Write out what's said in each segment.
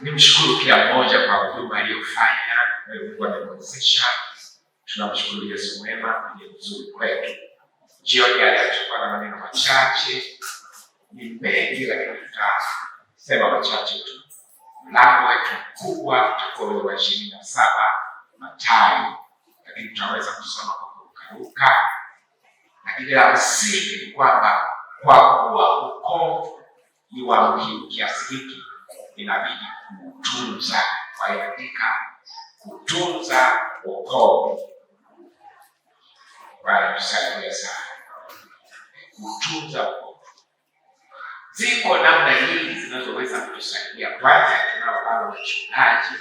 Nimshukuru kila mmoja kwa huduma aliyofanya na Mungu amemwezesha. Tunamshukuru Yesu mwema ndiye mzuri kwetu. Jioni ya leo tutakuwa na maneno machache, ni mengi lakini tutasema machache tu. Mlango wetu mkubwa utakuwa ule wa 27 Mathayo, lakini tutaweza kusoma kwa kurukaruka. Lakini la msingi ni kwamba kwa kuwa wokovu ni wa muhimu kiasi hiki, inabidi kutunza. Waandika kutunza wokovu. Bwana tusaidie sana kutunza wokovu. Ziko namna nyingi zinazoweza kutusaidia. Kwanza, tunao wale wachungaji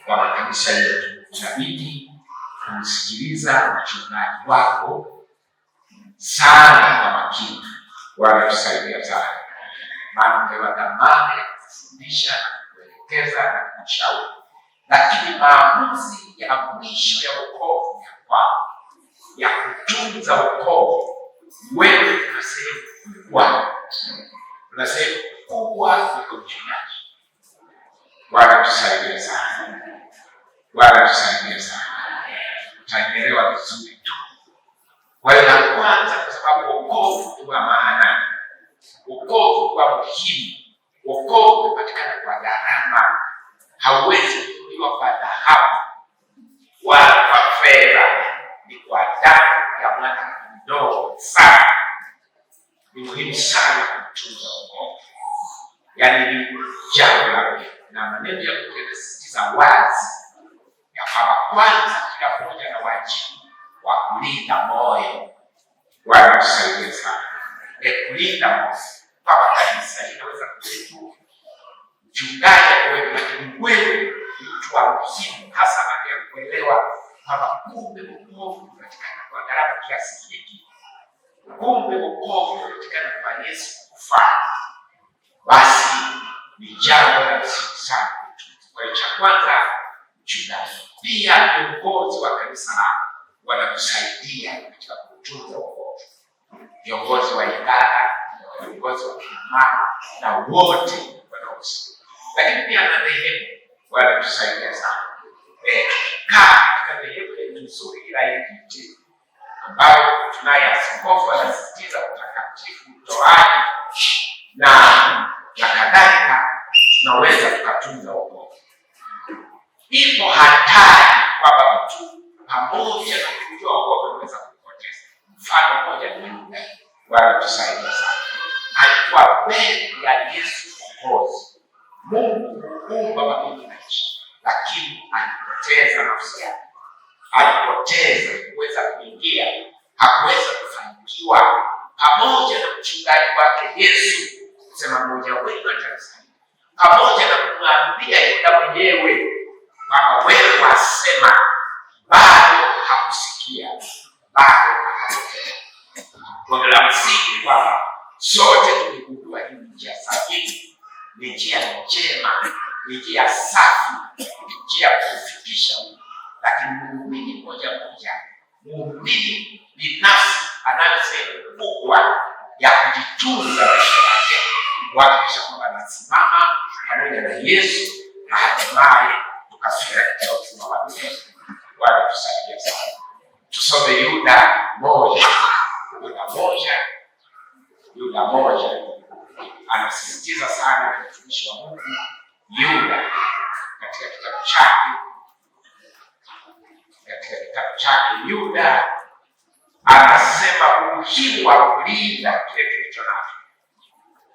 wa makanisa yetu. Inabidi kumsikiliza mchungaji wako sana kwa makini. Bwana tusaidie sana, maana umepewa dhamana ya kufundisha na kuelekeza na kushauri. Lakini maamuzi ya mwisho ya wokovu ya kwako, ya kutunza wokovu, wewe una sehemu kubwa. Una sehemu kubwa kuliko mchungaji. Bwana tusaidie sana. Bwana tusaidie sana. Utaelewa vizuri tu. Kwa hiyo la kwanza, kwa sababu wokovu ni wa maana. Wokovu kwa muhimu. Wokovu unapatikana kwa gharama. Hauwezi kununuliwa kwa dhahabu wala kwa fedha. Ni kwa damu ya mwana kondoo sana. Ni muhimu sana kutunza wokovu. Yaani ni jambo la muhimu. Na maneno ya Mungu yanasisitiza wazi ya kwamba kwanza kila mmoja na wajibu wa kulinda moyo. Bwana tusaidie sana. Kulinda moyo. Kwa kanisa inaweza kuwepo mchungaji wewe, lakini wewe ni mtu wa muhimu, hasa baada ya kuelewa kwamba kumbe wokovu unapatikana kwa gharama kiasi hiki. Kumbe wokovu unapatikana kwa Yesu kufa. Basi ni jambo la msingi sana. Kwa hiyo cha kwanza, mchungaji. Pia viongozi wa kanisa lako wanakusaidia katika kutunza wokovu. Viongozi wa idara, viongozi wa kimama na wote wanaohusika. Lakini pia na dhehebu wanatusaidia sana. Katika dhehebu yetu nzuri la Injili ambayo tunaye askofu anasisitiza utakatifu, utoaji na kadhalika, tunaweza tukatunza wokovu. Ipo hatari kwamba mtu pamoja na kujua wokovu anaweza kupoteza. Mfano mmoja ni Yuda. Bwana tusaidie sana. Alikuwa mbele ya Yesu Mwokozi, Mungu muumba wa mbingu na nchi, lakini alipoteza nafsi yake. Alipoteza kuweza kuingia, hakuweza kufanikiwa pamoja na mchungaji wake Yesu kusema mmoja wenu atanisaidia, pamoja na kumwambia Yuda mwenyewe kwamba wewe wasema, bado hakusikia, bado hakusikia. Kwa la msingi kwamba sote tuligundua hii njia sahihi, ni njia njema, ni njia safi, ni njia kufikisha. Lakini muumini moja moja, muumini binafsi anayo sehemu kubwa ya kujitunza maisha yake, kuhakikisha kwamba anasimama pamoja na Yesu na hatimaye tukafika katika uzima wa milele. Bwana tusaidie sana. Tusome Yuda moja. Yuda moja anasisitiza sana mtumishi wa Mungu Yuda katika kitabu chake. Yuda anasema umuhimu wa kulinda kile kilicho nacho.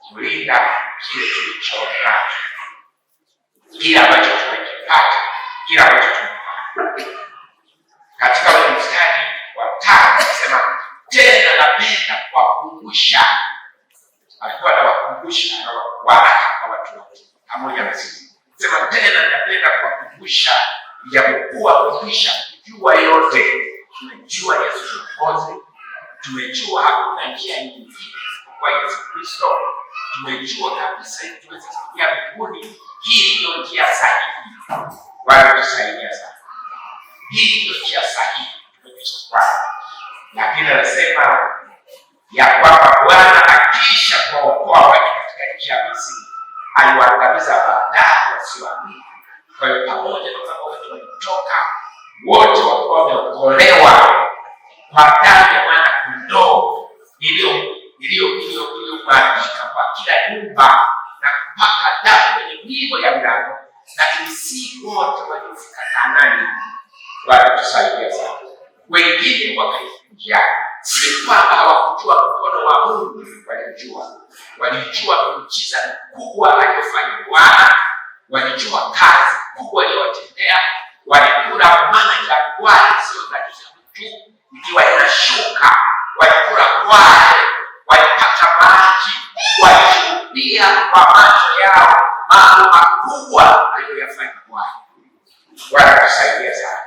Kulinda kile kilicho nacho. Kile ambacho tumekipata, kile ambacho tumepata. Katika ule mstari wa 5 anasema tena napenda kuwakumbusha. Alikuwa anawakumbusha waraka kwa watu wote pamoja na sisi. Sema tena napenda kuwakumbusha, ijapokuwa tumekwisha kujua yote. Tumejua Yesu Mwokozi, tumejua hakuna njia nyingine kwa Yesu Kristo. Tumejua kabisa ili tuweze kufikia mbinguni. Hii ndio njia sahihi. Bwana tusaidie sana. Hii ndio njia sahihi tumekwisha kupata. Lakini anasema ya kwamba Bwana akisha kuwaokoa watu katika nchi ya Misri, aliwaangamiza baadaye wasioamini. Kwa hiyo pamoja na kwamba watu walitoka wote wakiwa wameokolewa kwa damu ya mwana kondoo iliyomwagika kwa kila nyumba na kupaka damu kwenye miimo ya milango, lakini si wote waliofika Kanaani. Wanatusaidia sana. Wengine wakaingia, si kwamba hawakujua mkono wa Mungu, walijua miujiza mikubwa aliyofanya Bwana, walijua kazi kubwa aliyowatendea, walikula mana jangwani isiyozalisha mtu ikiwa inashuka, walikula kwale, walipata maji, walishuhudia kwa macho yao mambo makubwa aliyoyafanya Bwana. Wanatusaidia sana.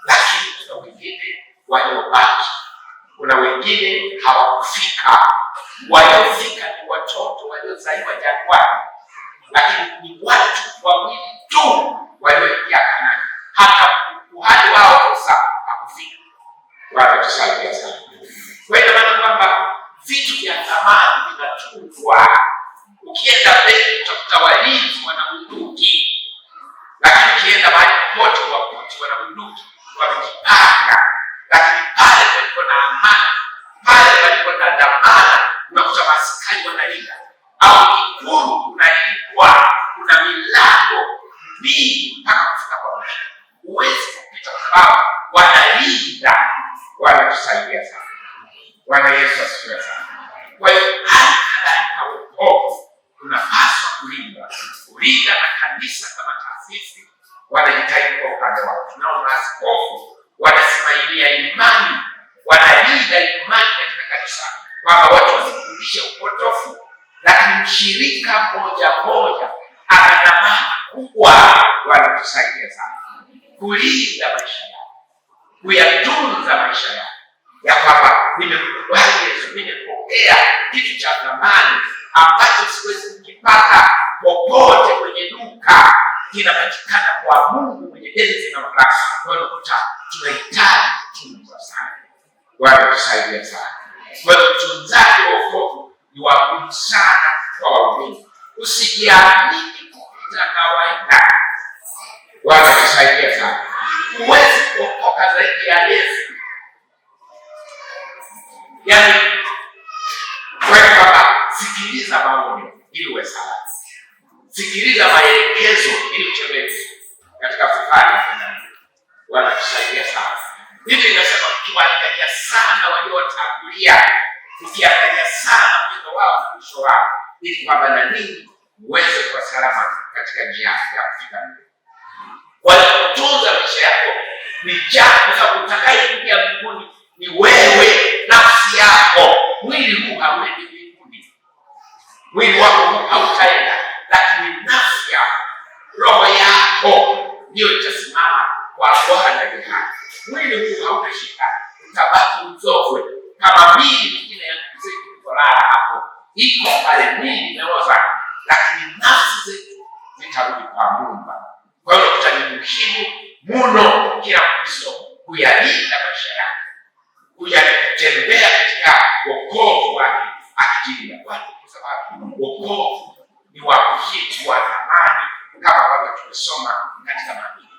Lakini kuna wengine waliobaki, kuna wengine hawakufika. Waliofika ni watoto waliozaliwa jangwani, lakini ni watu wawili tu walioingia Kanaani. Hata kuhani wao Musa hakufika. Wanatusaidia sana. Kwa hiyo maana kwamba vitu vya thamani vinatunzwa. Ukienda mbele utakuta walinzi wana bunduki, lakini ukienda mahali popote wakuti wana bunduki wamejipanga. Lakini pale palipo na amani, pale palipo na dhamana, unakuta maaskari wanalinda. Au Ikulu kunalindwa, kuna milango mingi mpaka kufika kwa mwisho. Huwezi kupita kwa sababu wanalinda. Wanatusaidia sana. Bwana Yesu asifiwe sana. Kwa hiyo hali kadhalika wokovu tunapaswa kulinda na kanisa kama taasisi wanajitahidi kwa upande wao. Tunao maaskofu wanasimamia imani, wanalinda imani katika kanisa, kwamba watu wasifundishe upotofu, lakini mshirika mmoja ana dhamana kubwa. Wanatusaidia sana kulinda maisha yao, kuyatunza maisha yao, ya kwamba nimekubali Yesu, nimepokea kitu cha thamani ambacho siwezi kukipata popote kwenye duka, kinapatikana kwa Mungu mwenye enzi na mamlaka. Kwa hiyo tunahitaji kutunza sana. Wanatusaidia sana. Kwa hiyo utunzaji wa wokovu ni wa muhimu sana kwa waumini. Usijiamini kupita kawaida. Wanatusaidia sana. Huwezi kuokoka zaidi ya Yesu. Yaani kwamba sikiliza maonyo ili uwe salama. Sikiliza maelekezo ili ucheleweshe katika safari ya kwenda mbinguni. Wanatusaidia sana. Hivi inasema mkiwaangalia sana waliowatangulia, ukiangalia sana mwenendo wao na mwisho wao, ili kwamba na ninyi uweze kuwa salama katika njia ya kufika mbinguni. Walipotunza maisha yako ni jambo za kutakayeingia mbinguni ni wewe, nafsi yako. Mwili huu hauendi mbinguni, mwili wako huu hautaenda, lakini nafsi yako, roho yako ndio itasimama kwa Bwana jehanamu. Mwili huu hautashika, utabaki mzovwe kama mili mingine ya ndugu zetu ilipolala hapo, iko pale mili imeoza, lakini nafsi zetu zitarudi kwa Mungu. Kwa hiyo ni muhimu mno kila Mkristo kuyalinda maisha yake, kuyatembea katika wokovu wake akijilinda kwake, kwa sababu wokovu ni wa muhimu, wa thamani, kama ambavyo tumesoma katika maandiko.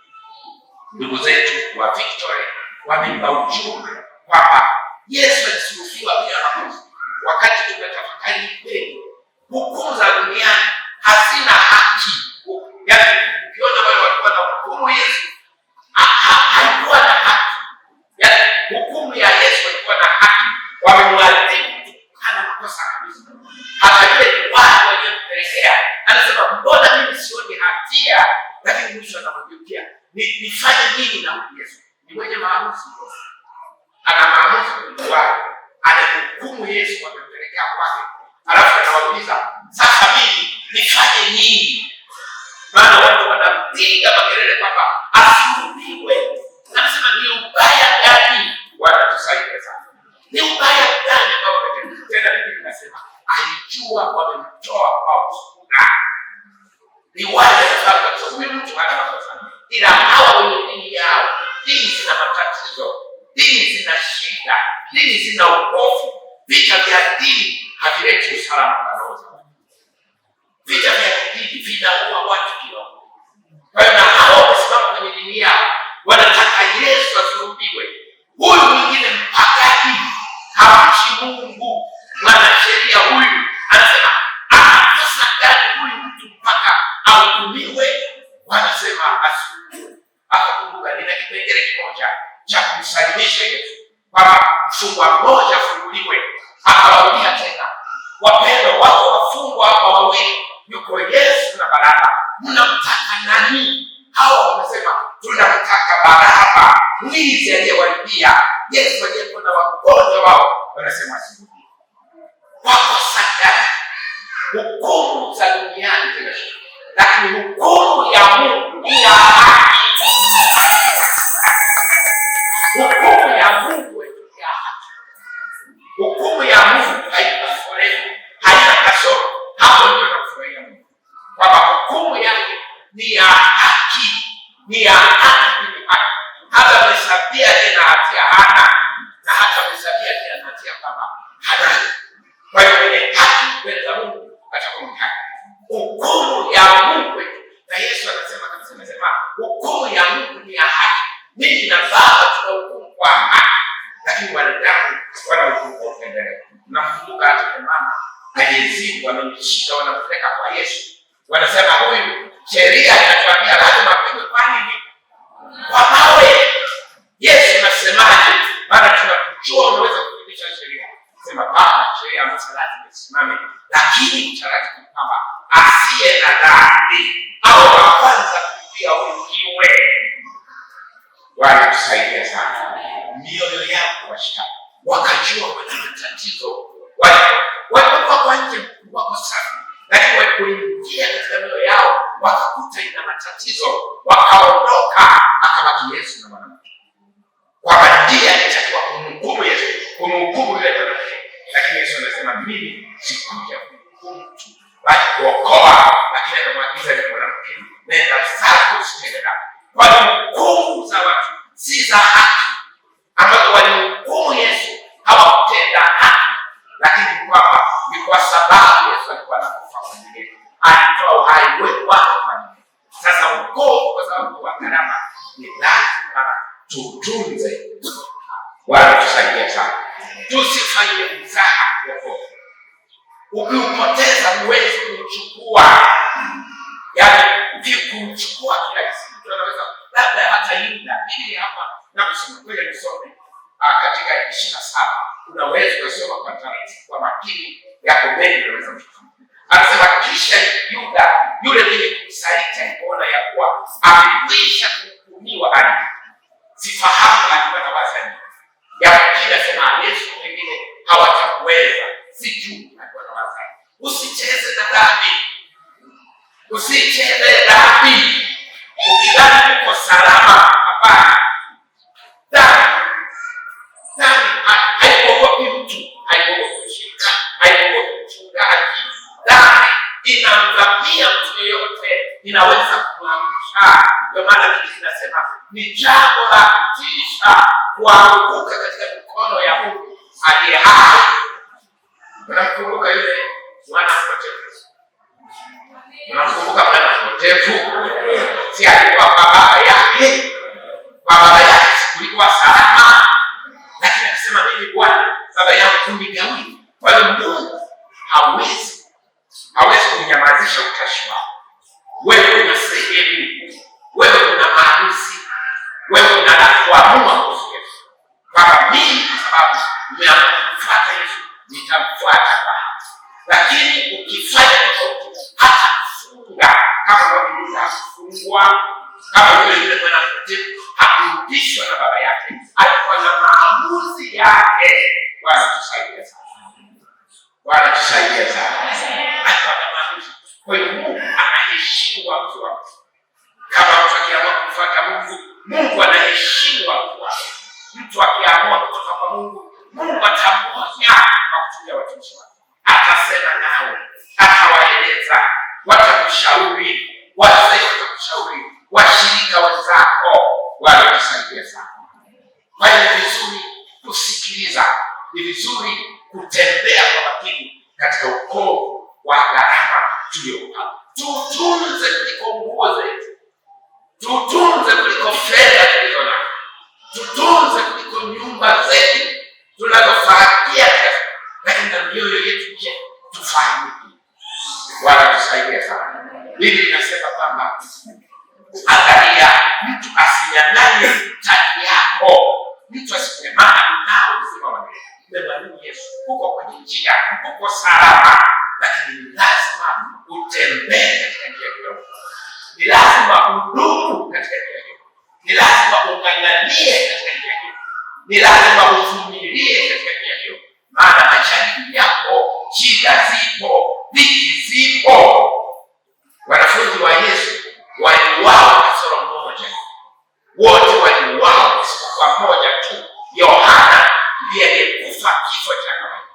Ndugu zetu wa Victory wameipa ujumbe kwamba Yesu alisulubiwa bila makosa. Wakati tumetafakari kweli, hukumu za duniani hazina haki. Yaani ukiona wale walikuwa na hukumu Yesu haikuwa na haki. Yaani hukumu ya Yesu ilikuwa na haki. Wamemwadhibu hana makosa kabisa. Hata yule watu waliompelekea anasema mbona mimi sioni hatia, lakini mwisho anamwambia nifanye nini na huyu Yesu? Ni mwenye maamuzi. Ana maamuzi wake. Anahukumu Yesu wamempelekea kwake. Alafu anawauliza, sasa mimi nifanye nini? Maana watu wanapiga makelele kwamba asulubiwe. Anasema ni ubaya gani? Wanatusaidia sana. Ni ubaya gani ambao wametenda? Tena mimi ninasema alijua wamemtoa kwa ushuhuda. Ni wale sababu huyu mtu hana makosa. Ila hawa wenye dini yao, dini zina matatizo, dini zina shida, dini zina upofu. Vita vya dini havileti usalama kwa roho za watu. Vita vya dini vinaua watu kidogo. Kwa hiyo na hao asubuhi akakumbuka nina kipengele kimoja cha kumsalimisha Yesu, kwamba mfungwa mmoja afunguliwe. Akawarudia tena, wapendwa, wako wafungwa hapa wawili, yuko Yesu na Baraba, mnamtaka nani? Hao wamesema tunamtaka Baraba, mwizi aliyewaibia. Yesu aliyekuwa na wagonjwa wao wanasema asubuhi. Wako sadaka hukumu za duniani zinashinda, lakini hukumu ya Mungu ni ya haki. Hukumu ya Mungu ni ya haki. Hukumu ya Mungu haina forefu, haina kasoro. Hapo ndio tunafurahia Mungu, kwamba hukumu yake ni ya haki, ni ya haki, ni haki. Hata amesabia tena hatia hana, na hata amesabia tena hatia kama hana. Kwa hiyo mwenye haki mbele za Mungu atakuwa haki. Hukumu ya Mungu, na Yesu anasema hukumu ya Mungu ni ya haki. Mimi na Baba tunahukumu kwa haki, lakini wanadamu wanahukumu kwa upendeleo. Nakumbuka hata mama aliyezikwa wamemshika, wanampeleka kwa Yesu, wanasema huyu sheria inatuambia lazima apigwe kwa nini? Kwa mawe. Yesu anasemaje? Maana tunakujua unaweza kufundisha sheria. Sema Baba, sheria ya msalati imesimame, lakini utaratibu kwamba asiye na dhambi au wa kwanza kuingia uingiwe. Bwana tusaidie sana. Mioyo yako washika, wakajua wana matatizo, walikuwa kwa nje wako safi, lakini walipoingia katika mioyo yao wakakuta ina matatizo, wakaondoka. Akabaki Yesu na mwanamke, kwamba ndiye alitakiwa kumhukumu Yesu, kumhukumu yule mwanamke. Lakini Yesu anasema mimi sikuja kuhukumu mtu, bali kuokoa. Lakini anamwagiza yule mwanamke, nenda zako usitende dhambi. Kwa hukumu za watu si za haki, ambazo walimhukumu Yesu hawakutenda haki, lakini kwamba ni kwa sababu Yesu alikuwa anakufa kwa ajili yetu, alitoa uhai wetu wake kwa ajili yetu. Sasa wokovu kwa sababu wa gharama ni lazima tutunze. Bwana tusaidie sana, tusifanye mzaha wokovu. Ukiupoteza huwezi kuchukua, yaani kuchukua kila siku. Mtu anaweza labda hata Yuda, ili hapa na kusema kweli nisome katika 27 unaweza kusoma kwa taratibu, kwa makini yako mengi unaweza kufahamu. Anasema kisha Yuda yule mwenye kumsaliti alipoona ya kuwa amekwisha kuhukumiwa ardhi, sifahamu alikuwa na waza ya kila sema Yesu pengine hawatakuweza, sijui alikuwa na waza. Usicheze na dhambi, usicheze dhambi ukidhani uko salama. Hapana, dhambi haiogopi mtu, haiogopi shirika, haiogopi mchungaji. Dhambi inamdhamia mtu yeyote, inaweza kumwangusha. Ndio maana Biblia inasema ni jambo la kutisha kuanguka katika mikono ya Mungu aliye hai. Unamkumbuka yule mwana mpotevu? Unamkumbuka mwana mpotevu? Si alikuwa kwa baba yake? Kwa baba yake kulikuwa salama, lakini akasema mimi Bwana baba yangu kunigawia. Kwa hiyo Mungu hawezi kunyamazisha utashi wako. Wewe una sehemu, wewe una maamuzi, wewe una la kuamua kuhusu Yesu, kwamba mimi kwa sababu nimemfuata Yesu nitamfuata kwa haki. Lakini ukifanya tofauti, hata kufunga kama Mungu hakufungwa, kama yule mwana mpotevu hakurudishwa na baba yake, alikuwa na maamuzi yake. Bwana tusaidie sana, Bwana tusaidie sana. Alikuwa na maamuzi. Kwa hiyo Mungu anaheshimu uamuzi wake. Kama mtu akiamua kumfuata Mungu, Mungu anaheshimu uamuzi wake. Mtu akiamua kutoka kwa Mungu, Mungu atamwonya na kutumia watumishi wake. Atasema nao, atawaeleza, watakushauri, wazee watakushauri, washirika wenzako. Bwana tusaidie sana. Kwa hiyo ni vizuri kusikiliza, ni vizuri kutembea kwa makini katika wokovu wa gharama tuliopata. Tutunze kuliko nguo zetu, tutunze kuliko fedha tulizo nazo, tutunze kuliko nyumba zetu tunazofahakia, lakini na mioyo yetu je, tufahamu. Bwana tusaidie sana. Biblia inasema kwamba Angalia, mtu asinyang'anye taji yako, mtu asinyang'anye nao uzima wa milele. Umemwamini Yesu, uko kwenye njia, uko salama, lakini ni lazima utembee katika njia hiyo. Ni lazima udumu katika njia hiyo. Ni lazima ung'ang'anie katika njia hiyo. Ni lazima uvumilie katika njia hiyo. Maana majaribu yapo, shida zipo, dhiki zipo. Wanafunzi wa Yesu waliuawa kasoro mmoja. Wote waliuawa isipokuwa mmoja tu, Yohana ndiye aliyekufa kifo cha kawaida.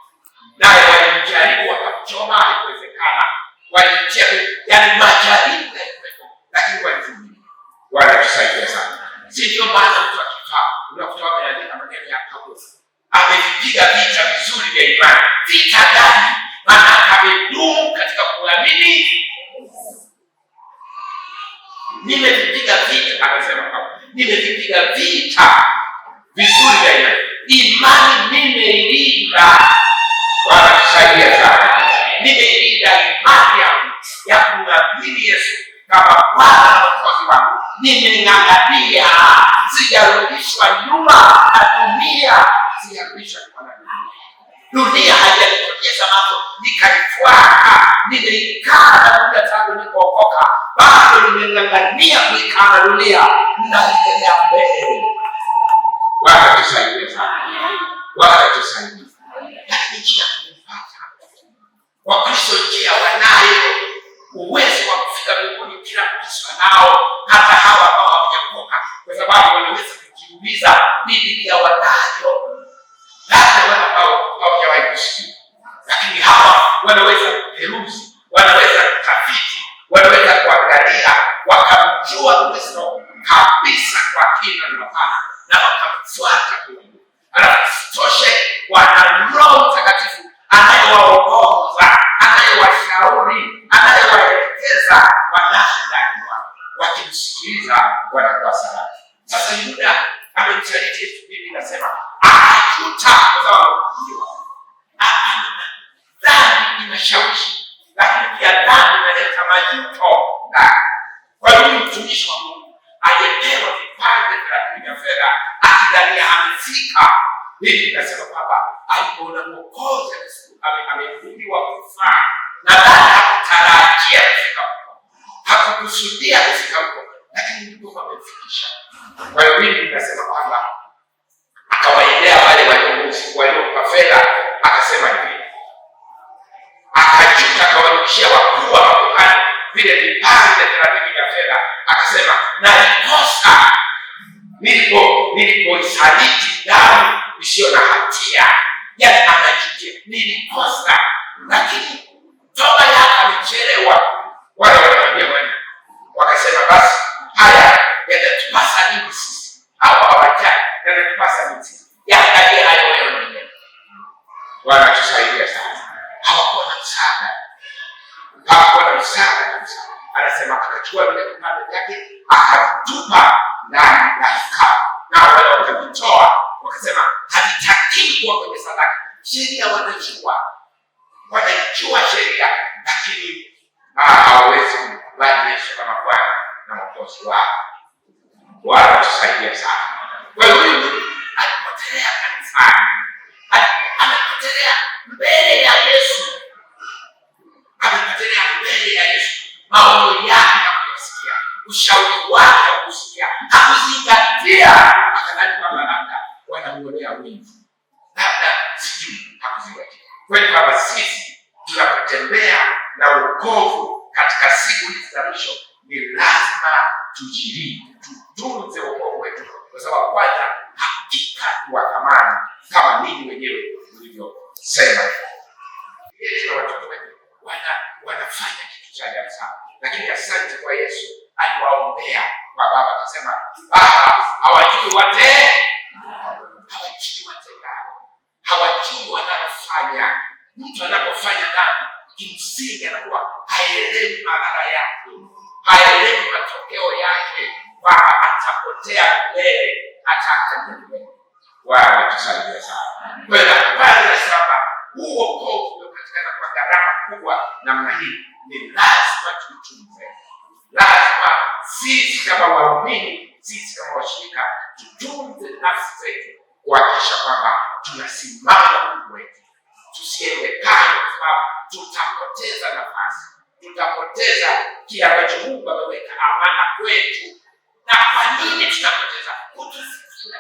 Naye walimjaribu wakamchoma haikuwezekana. Walimtia yani majaribu yalikuwepo, lakini walivumilia. Wanatusaidia sana. Si ndio maana mtu akifa unakuta wameandika maneno ya Paulo. Amevipiga vita vizuri vya imani. Vita gani? Maana amedumu katika kuamini. Nimevipiga vita, akasema Paulo. Nimevipiga vita vizuri vya imani. Imani nimeilinda. Wanatusaidia sana. Nimeilinda imani yangu ya kumwamini Yesu kama Bwana na Mwokozi wangu. Nimeng'ang'ania, sijarudishwa nyuma na dunia, sijarudishwa nyuma na dunia. Dunia haijanipoteza macho nikaifuata. Nimeikaa na dunia tangu nilipookoka, bado nimeng'ang'ania kuikaa na dunia, naendelea mbele. Wanatusaidia sana. Wanatusaidia. Lakini njia tumepata. Wakristo njia wanayo, uwezo wa kufika mbinguni kila Mkristo nao, hata hawa ambao hawajaokoka, kwa sababu wanaweza kujiuliza Biblia wanayo. Labda wale ambao hawajawahi kusikia. Lakini hawa wanaweza kuperuzi, wanaweza kutafiti, wanaweza kuangalia, wakamjua Kristo kabisa kwa kina na mapana, na wakamfuata Mungu. Alafu toshe, wana Roho Mtakatifu anayewaongoza, anayewashauri, anayewaelekeza, wanashi ndani mwao. Wakimsikiliza wanakuwa salama. Sasa Yuda amemsaliti Yesu. Biblia inasema akajuta kwa sababu dhambi inashawishi, lakini pia dhambi inaleta majuto. Kwa hiyo mtumishi wa Mungu aliyepewa vipande 30 vya fedha akidhania amefika. Biblia inasema kwamba alipoona Mwokozi amefungiwa kufa, na baada hakutarajia kufika huko, hakukusudia kufika huko, lakini ndipo amefikisha. Kwa hiyo Biblia inasema kwamba akawaendea wale waliompa fedha, akasema hivi, akajuta, akawarudishia wakuu wa makuhani vile vipande 30 vya fedha, akasema nalikosa nilipoisaliti damu isiyo na hatia. Yani anajutia, nilikosa, lakini toba yake amechelewa. Wale wanamwambia Bwana, wakasema basi haya yatatupasa nini sisi? Au hawajali yatatupasa nini sisi? Yaangalie hayo wewe mwenyewe. Wanatusaidia sana. Hawakuwa na msaada. Hawakuwa na msaada kabisa. Anasema akachukua vile vipande vyake akatupa ndani ya kikapu. Na wale wakavitoa, wakasema havitakiwi kuwa kwenye sadaka. Sheria wanajua sheria, lakini hawawezi kumkubali Yesu kama Bwana na Mwokozi wao. Wanatusaidia sana. Kwa hiyo huyu alipotelea kanisani, amepotelea mbele ya Yesu, amepotelea mbele ya Yesu. Maono yake hakusikia, ushauri wake hakusikia, hakuzingatia. Akadhani kwamba labda wanamuonea wivu, labda sijui, hakuzingatia. Kweli kwamba sisi tunapotembea na wokovu katika siku hizi za mwisho, ni lazima tujilinde, tutunze wokovu wetu, kwa sababu kwanza hakika ni wa thamani kama ninyi wenyewe mlivyosema. Yesu na watoto wetu wanafanya kitu cha ajabu sana, lakini asante kwa Yesu aliwaombea kwa Baba, akasema Baba, hawajui hawajui wanalofanya. Mtu anapofanya dhambi, kimsingi anakuwa haelewi madhara yake, haelewi matokeo yake, kwamba atapotea milele, ataangamia milele. Wametusaidia sana. Kwa hiyo kwanza sasa, huu wokovu unapatikana kwa gharama kubwa namna hii, ni lazima tuutunze. Lazima sisi kama waumini, sisi kama washirika, tutunze nafsi zetu kuhakikisha kwamba tunasimama Mungu wetu. Tusiende kando, kwa sababu tutapoteza nafasi, tutapoteza kile ambacho Mungu ameweka amana kwetu. Na kwa nini tutapoteza? Kutusikia.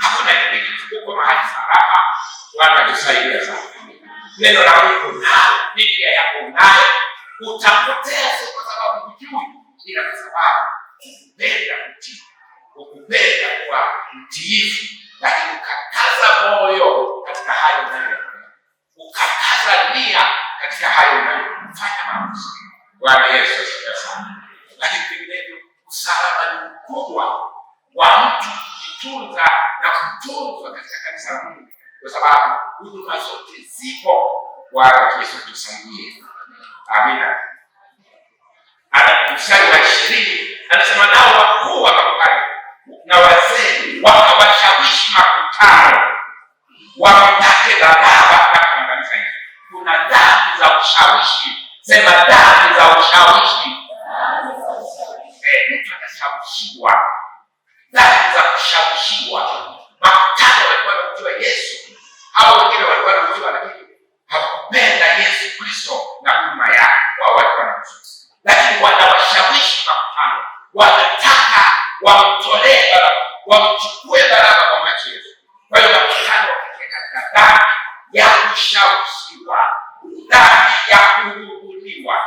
Hakuna kitu kiko mahali salama. Bwana tusaidie sana. Neno la Mungu nalo, Biblia yako nayo, utapotea sio kwa sababu hujui, ila kwa sababu ukupenda kutii, ukupenda kuwa mtiifu, lakini ukakaza moyo katika hayo unayofanya, ukakaza nia katika hayo unayofanya maamuzi. Bwana Yesu asifiwe sana. Lakini vinginevyo usalama ni mkubwa wa mtu kujitunza na kutunzwa katika kanisa la Mungu, kwa sababu huduma zote zipo. Bwana Yesu tusaidie. Amina. Ana mstari wa 20 anasema, nao wakuu wa makuhani na wazee wakawashawishi makutano wamtake Baraba na kumangamiza Yesu. Kuna dhambi za ushawishi. Sema dhambi za ushawishi. Mtu anashawishiwa. Dhambi za kushawishiwa. Makutano walikuwa wanamjua Yesu. Hao wengine walikuwa wanamjua, lakini hawakupenda Yesu Kristo na huduma yake. Wao walikuwa wanamjua, lakini wanawashawishi makutano, wanataka wamtolee Baraba, wamchukue Baraba kwa macho Yesu. Kwa hiyo makutano katika dhambi ya kushawishiwa, dhambi ya kuhukumiwa,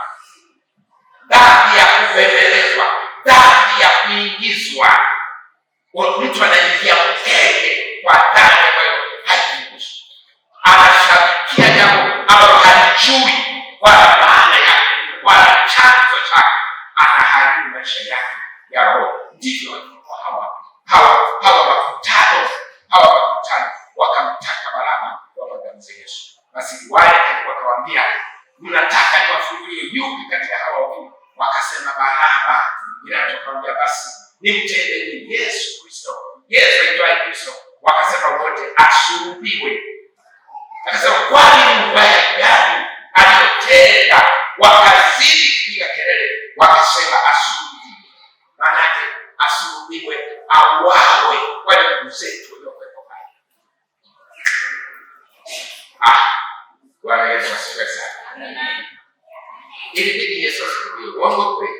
dhambi ya kubembelezwa, dhambi ya kuingizwa. Mtu anaingia mkenge kwa dhambi ambayo haikuhusu, anashabikia jambo ambalo halijui wala maana yake wala chanzo chake, anaharibu maisha yake ya roho. Ndivyo hawa makutano wakamtaka Baraba wamwangamize Yesu. Basi wale wakawaambia, mnataka niwafungulie yupi katika hawa wawili? Wakasema Baraba. Pilato akamwambia, basi nimtende Yesu Kristo, Yesu aitwaye Kristo. Wakasema wote asulubiwe. Akasema, kwani ni ubaya gani aliyotenda? Wakazidi kupiga kelele, wakasema asulubiwe. Maana yake asulubiwe, auawe. Wale ndugu zetu waliokuwepo pale. Bwana Yesu asifiwe sana. Ilibidi Yesu asulubiwe, uongo kweli.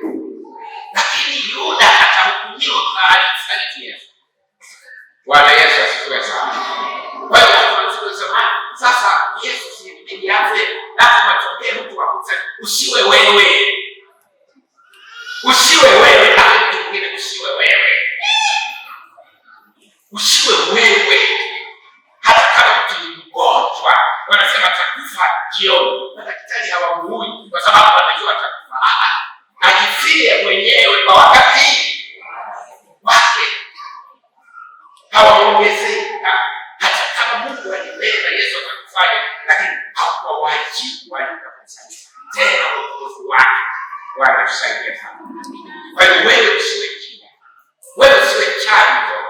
Lakini Yuda atahukumiwa kwa alisaliti Yesu. Bwana Yesu asifiwe sana. Kwa hiyo tunasema sasa Yesu si afe, lazima tokee mtu wa kusema usiwe wewe. Usiwe wewe na mtu mwingine, usiwe wewe. Usiwe wewe. Hata kama mtu ni mgonjwa, wanasema atakufa jioni, madaktari hawamuui kwa sababu wanajua atakufa. Ajifie mwenyewe kwa wakati wake, hawaongezeka. Hata kama Mungu alipenda Yesu atakufanya, lakini hakuwa wajibu alipofanya tena wokovu wake. Bwana tusaidie sana. Kwa hiyo wewe usiwe chini, wewe usiwe chanzo,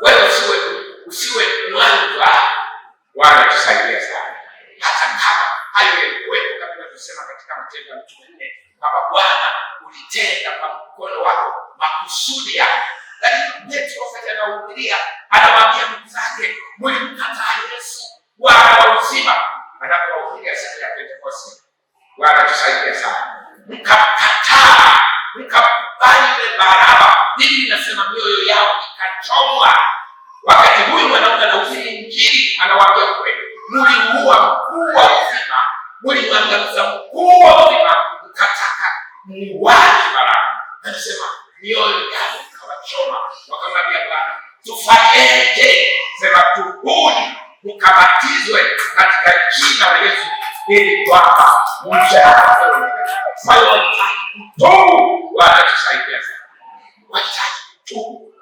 wewe usiwe mwanzo. Bwana tusaidie sana. Hata kama hayo yalikuwepo, kama tunavyosema katika Matendo ya Mitume 4, kama Bwana ulitenda kwa mkono wako makusudi yako. Lakini Petro wakati anahubiria, anawaambia ndugu zake, mlimkataa Yesu Bwana wa uzima. Anapohubiria siku ya Pentekoste, Bwana tusaidie sana, mkamkataa, mkamkubali yule Baraba. Biblia inasema mioyo yao ikachomwa. Wakati huyu mwanaume anahubiri Injili, anawaambia kweli, mlimuua mkuu wa uzima, mlimwangamiza mkuu wa uzima, mkataka muuaji Baraba. Anasema mioyo yao ikawachoma, wakamwambia Bwana, tufanyeje? Sema tubuni, mkabatizwe katika jina la Yesu ili kwamba mjaze. Kwa hiyo wahitaji kutubu. Bwana tusaidie sana. Wahitaji kutubu.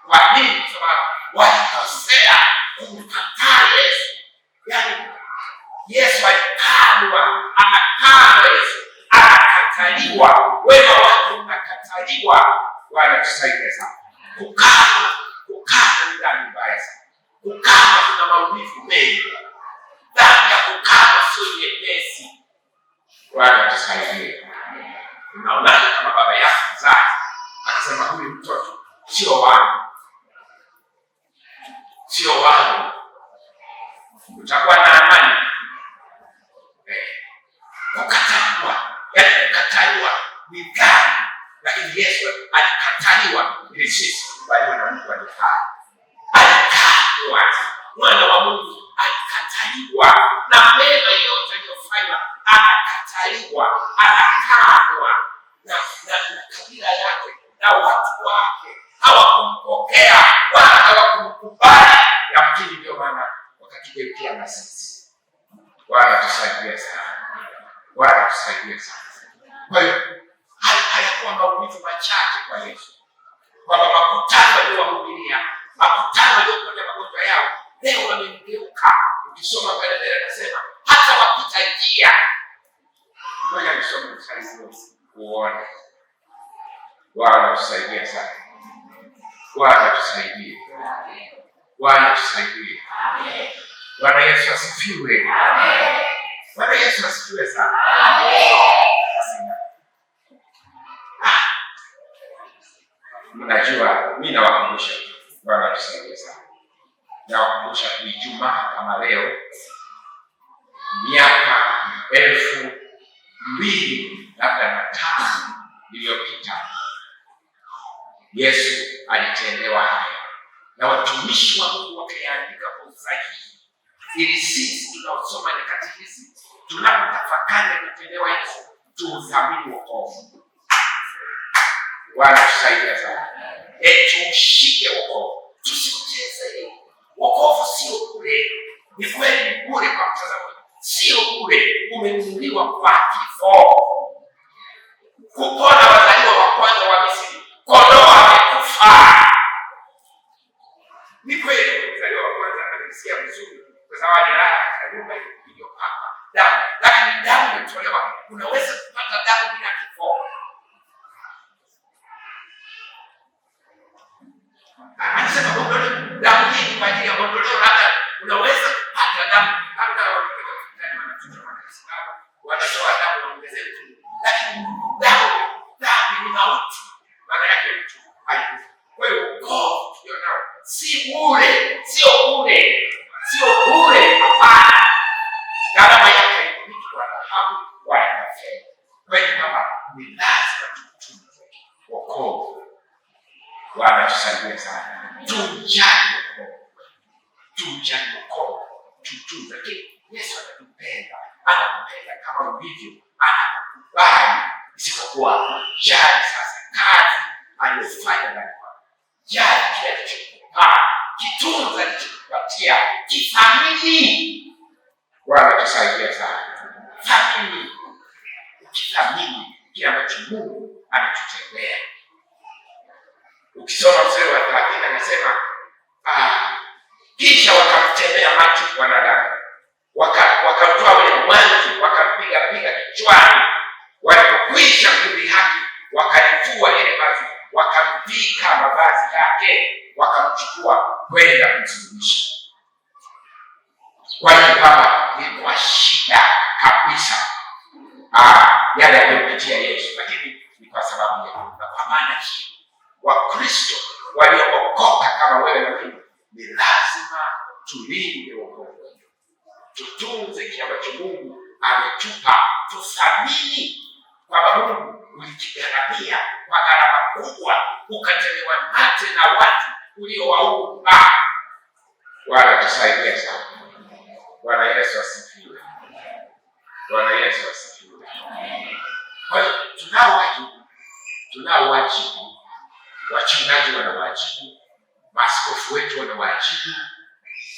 Kwa nini? Kwa sababu walikosea kumkataa Yesu. Yaani Yesu alikanwa, anakanwa Yesu, anakataliwa. Wema wake unakataliwa. Bwana tusaidie sana. Kukana ni dhambi mbaya sana. Kukana kuna maumivu mengi. Dhambi ya kukana sio nyepesi. Bwana tusaidie. Unaonaje kama baba yako mzazi sio wangu, sio wangu. Utakuwa na amani. Kukataliwa, yaani kukataliwa ni gani? Lakini Yesu alikataliwa ili sisi tukubaliwe na Mungu alifanya. Alikataliwa, mwana wa Mungu alikataliwa, na mema yote aliyofanya anakataliwa, anakanwa na kabila yake na watu wake hawakumpokea wala hawakumkubali. Lakini ndio maana wakatugeukia na sisi. Bwana tusaidie sana, Bwana tusaidie sana. Kwa hiyo hayakuwa maumivu machache kwa Yesu, kwamba makutano aliyowahubiria, makutano aliyoponya magonjwa yao, leo wamemgeuka. Ukisoma pale mbele anasema hata wapita njia. Ngoja nisome mstari huu uone. Bwana tusaidie sana, Bwana tusaidie, Bwana tusaidie. Bwana Yesu asifiwe. Bwana Yesu asifiwe sana. Mnajua mimi nawakumbusha, Bwana tusaidie sana. Nawakumbusha Ijumaa kama leo miaka 2005 iliyopita Yesu alitendewa haya, na watumishi wa Mungu wakaandika kwa usahihi, ili sisi tunaosoma nyakati hizi tunapotafakari kutendewa Yesu tuuthamini wokovu. Bwana tusaidie sana. Tuushike wokovu, tusiucheze. Wokovu sio bure. Ni kweli ni bure kwa mtazamo, sio bure. Umenunuliwa kwa kifo. Kupona wazaliwa wa kwanza wa Misri, kondoo amekufa. Ni kweli mzaliwa wa kwanza alisikia vizuri kwa sababu alilala katika nyumba iliyopakwa damu, lakini damu imetolewa. Unaweza kupata damu bila kifo. Anasema damu hii kwa ajili ya ondoleo, labda unaweza kupata damu labda watoto wa damu waongezee tu, lakini damu ni mauti, maana yake mtu alikufa. Kwa hiyo wokovu tulionao si bure, sio bure, sio bure, hapana. Gharama yake ni kwa dhahabu wala fedha. Kwa hiyo kama ni lazima tutunze wokovu. Bwana tusaidie sana. Tujali wokovu, tujali wokovu, tutunze. Yesu anatupenda, anakupenda kama ulivyo, anakubali, isipokuwa jali sasa kazi aliyofanya ndani mwako. Jali kile alichokupa, kitunza alichokupatia, kithamini. Bwana tusaidie sana. Thamini, ukithamini kile ambacho Mungu anatutendea. Ukisoma mstari wa 30 anasema kisha wakamtemea macho wanadamu, wakamtoa ule mwanzi, wakampiga kichwani. Walipokwisha kumdhihaki, wakalivua ile vazi, wakamvika mavazi yake, wakamchukua kwenda kumsulubisha. Kwa hiyo baba, ilikuwa shida kabisa yale aliyopitia Yesu, lakini ni kwa sababu ya Mungu. Kwa maana hii Wakristo waliookoka kama wewe na mimi ni lazima tulinde wokovu wetu, tutunze kile ambacho Mungu ametupa, tuthamini kwamba Mungu ulikigharamia kwa gharama kubwa, ukatelewa mate na watu uliowaumba. Bwana tusaidie sana. Bwana Yesu asifiwe. Bwana Yesu asifiwe. Kwa hiyo tunao wajibu. Wachungaji wana wajibu, maaskofu wetu wana wajibu,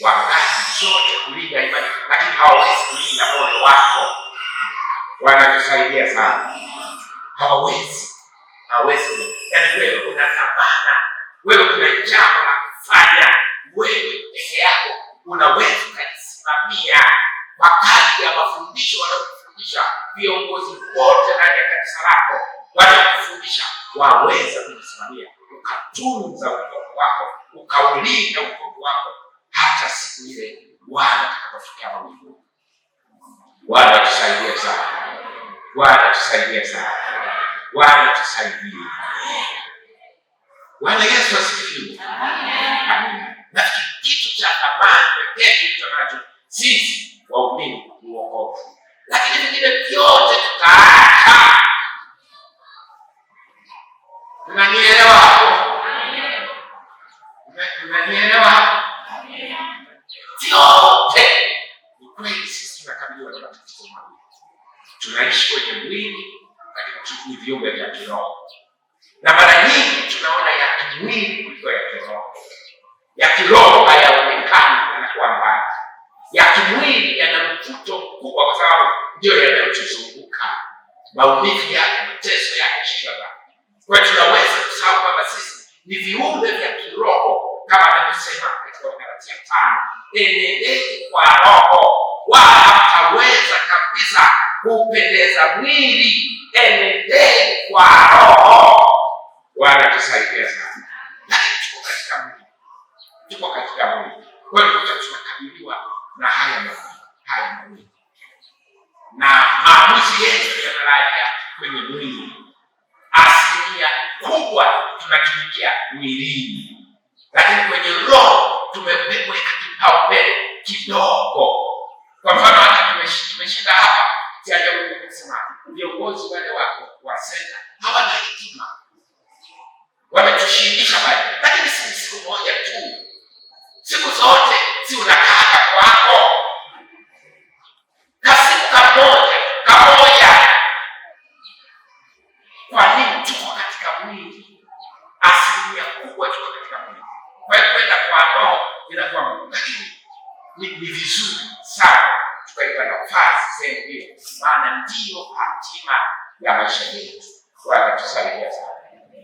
wakati zote kulinda imani, lakini hawawezi kulinda moyo wako. Wanatusaidia sana. Hawawezi. Yaani wewe una dhamana, wewe una jambo la kufanya, wewe peke yako unaweza kujisimamia kwa kadri ya mafundisho wanayofundisha viongozi wote ndani ya kanisa lako. Wanakufundisha waweza kujisimamia, ukatunza wokovu wako, ukaulinda wokovu wako hata siku ile Bwana atakapofikia mbinguni. Bwana tusaidie sana. Bwana tusaidie sana. Bwana tusaidie. Bwana Yesu asifiwe. Amina. Na kitu cha thamani pekee kilicho nacho sisi waumini ni wokovu, lakini vingine vyote tutaacha. Unanielewa hapo? Unanielewa hapo? Vyote ni kweli. Sisi tunakabiliwa na matatizo mawili. Tunaishi kwenye mwili, lakini ni viumbe vya kiroho, na mara nyingi tunaona ya kimwili kuliko ya kiroho. Ya kiroho hayaonekani, yanakuwa mbaya. Ya kimwili yana mvuto mkubwa, kwa sababu ndio yanayotuzunguka, maumivu yake, mateso yake, shida zake. Kwa hiyo tunaweza kusahau kwamba sisi ni viumbe vya kiroho, kama anavyosema katika Wagalatia 5, enendeni kwa roho, wala hamtaweza kabisa kupendeza mwili. Enendeni kwa roho. Bwana tusaidia sana. Tuko katika mwili, tuko katika mwili. Kwa hiyo tunakabiliwa na haya mawili, na maamuzi yetu yanalalia kwenye mwili. Asilimia kubwa tunatumikia mwilini, lakini kwenye roho tumeweka kipaumbele kidogo. Kwa mfano, hata tumeshinda hapa, si ajabu kusema viongozi wale wa senta hawana hekima, wametushindisha bali, lakini si siku moja tu, siku zote si unakaa kwako kasiku kamoja. Kwa nini? Tuko katika mwili, asilimia kubwa tuko katika mwili. Kwa hiyo kwenda kwa roho inakuwa ngumu, lakini ni vizuri sana tukaipa nafasi sehemu hiyo, maana ndiyo hatima ya maisha yetu. Bwana tusaidie sana.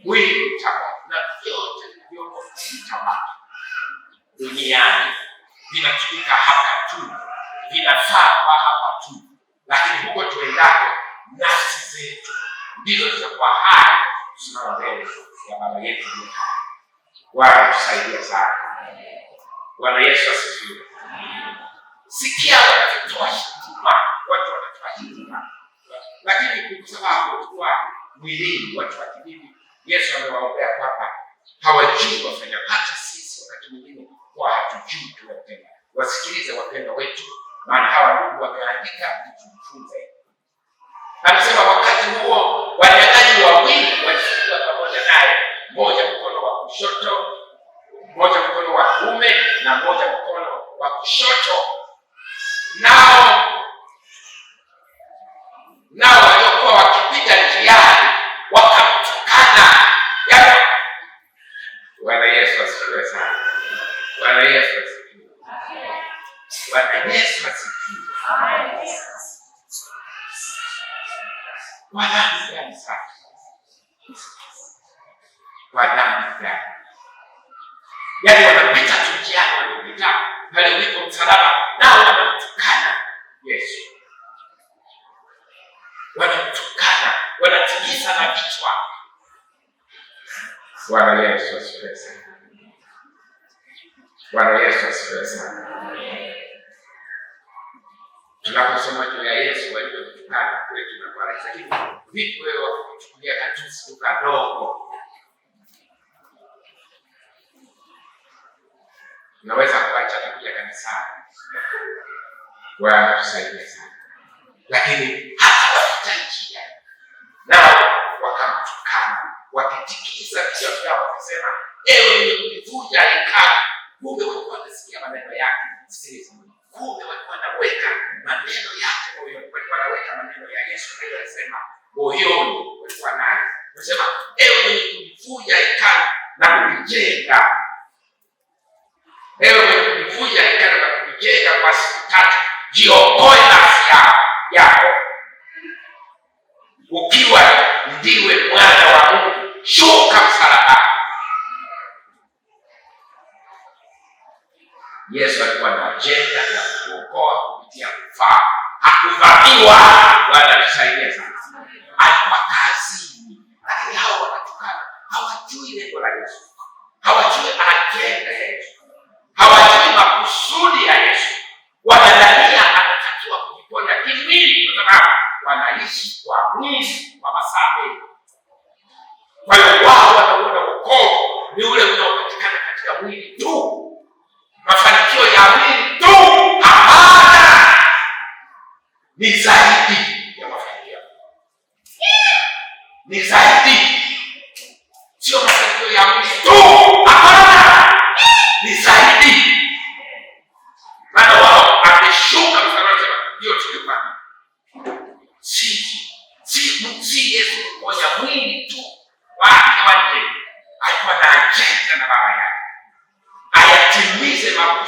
Mwili utabaki na vyote vilivyomo vitabaki duniani, vinatumika hapa tu, vinafaa kwa hapa tu, lakini huko tuendako nafsi zetu ndizo zitakuwa hai kusimama mbele ya Baba yetu aliye hai. Bwana tusaidie sana. Bwana Yesu asifiwe. Sikia wanatoa shutuma, watu wanatoa shutuma, lakini kwa sababu kwa mwilini watu wa kidini, Yesu amewaombea kwamba hawajui wafanya. Hata sisi wakati mwingine kwa hatujui tunatenda. Wasikilize wapendwa wetu, maana hawa ndugu wameandika tujifunze. Anasema wakati huo wanyang'anyi wawili walikuwa pamoja naye, mmoja mkono wa kushoto, mmoja mkono wa kuume na mmoja mkono wa kushoto. Nao waliokuwa wakipita njiani wakamtukana. Bwana Yesu asifiwe sana. Bwana Yesu asifiwe. Bwana Yesu asifiwe. Kwa dhambi gani sasa? Kwa dhambi gani? Yaani wanapita tu njiani, wanapita pale ulipo msalaba, nao wanamtukana Yesu. Wanamtukana, wanatikisa na vichwa. Bwana Yesu asifiwe sana. Bwana Yesu asifiwe sana. Tunaposoma juu ya Yesu walivyotukana kule tunakuwa rahisi, lakini vipi wewe wakuchukulia katusi kadogo? Unaweza kuacha kuja kanisani. Bwana tusaidie sana. Lakini hata wapita njia nao wakamtukana, wakitikisa vichwa vyao wakisema, ewe mwenye kunivunja hekalu. Kumbe walikuwa wanasikia maneno yake. Sikiliza. Kumbe walikuwa wanaweka maneno yake moyoni, walikuwa wanaweka maneno ya Yesu aliyosema moyoni, walikuwa naye. Wanasema, ewe mwenye kunivunja hekalu na kunijenga, ewe mwenye kunivunja hekalu na kunijenga kwa siku 3, jiokoe nafsi yako. Ukiwa ndiwe mwana wa Mungu, shuka msalabani. Yesu alikuwa na ajenda ya kuokoa kupitia kufa. Hakuvamiwa. Bwana tusaidie sana. Alikuwa kazini, lakini hao wanatukana. Hawajui lengo la Yesu, hawajui ajenda ya Yesu, hawajui makusudi ya Yesu. Wanadhania anatakiwa kujiponya kimwili, kwa sababu wanaishi kwa mwili wa masaa mengi. Kwa hiyo wao wanaona wokovu